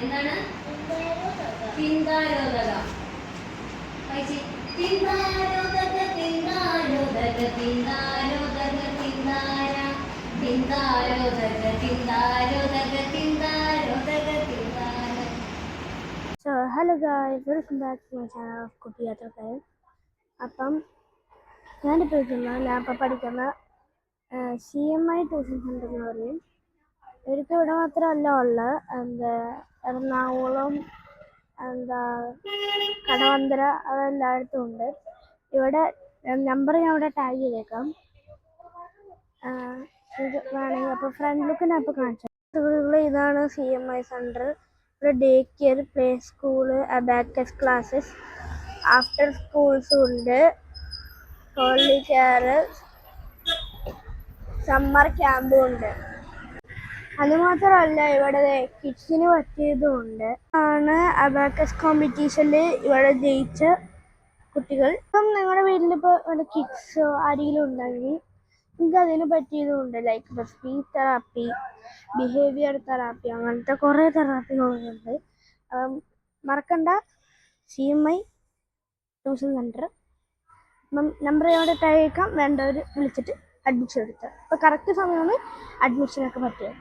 എന്താണ്? തിന്താരോധക. തിന്താരോധക തിന്താരോധക തിന്താരോധക തിന്താര തിന്താരോധക തിന്താരോധക തിന്താരോധക തിന്താര. So hello guys, welcome back to my channel of Kutti Yatrakai. അപ്പം ഞാനിപ്പോൾ പഠിക്കുന്ന CMI ട്യൂഷൻ സെൻ്റർ എന്ന് പറയും. എനിക്ക് ഇവിടെ മാത്രമല്ല ഉള്ളത്, എറണാകുളം, കടവന്തര, അതെല്ലായിടത്തും ഉണ്ട്. ഇവിടെ നമ്പർ ഞാൻ ഇവിടെ ടാഗ് ചെയ്തേക്കാം. ഇത് വേണമെങ്കിൽ അപ്പോൾ ഫ്രണ്ട് ലുക്ക് ഞാൻ ഇപ്പോൾ കാണിച്ചു. ഇതാണ് CMI സെൻ്റർ. ഇവിടെ day care, play school, abacus classes, after സ്കൂൾസും ഉണ്ട്, ഹോളി കെയർ, സമ്മർ ക്യാമ്പും ഉണ്ട്. അതുമാത്രമല്ല, ഇവിടെ കിഡ്സിന് പറ്റിയതും ഉണ്ട്. ആണ് അബാക്കസ് കോമ്പറ്റീഷനിൽ ഇവിടെ ജയിച്ച കുട്ടികൾ. ഇപ്പം നിങ്ങളുടെ വീട്ടിലിപ്പോൾ ഇവിടെ കിഡ്സോ ആരെങ്കിലും ഉണ്ടെങ്കിൽ നിങ്ങൾക്ക് അതിന് പറ്റിയതും ഉണ്ട്. Like speech therapy, behaviour therapy, അങ്ങനത്തെ കുറേ തെറാപ്പികളുണ്ട്. മറക്കണ്ട, CMI ട്യൂഷൻ സെൻറ്റർ. അപ്പം നമ്പർ ഇവിടെ ടൈക്കാം, വേണ്ടവർ വിളിച്ചിട്ട് അഡ്മിഷൻ എടുക്കുക. അപ്പോൾ കറക്റ്റ് സമയമാണ് അഡ്മിഷനൊക്കെ പറ്റുക.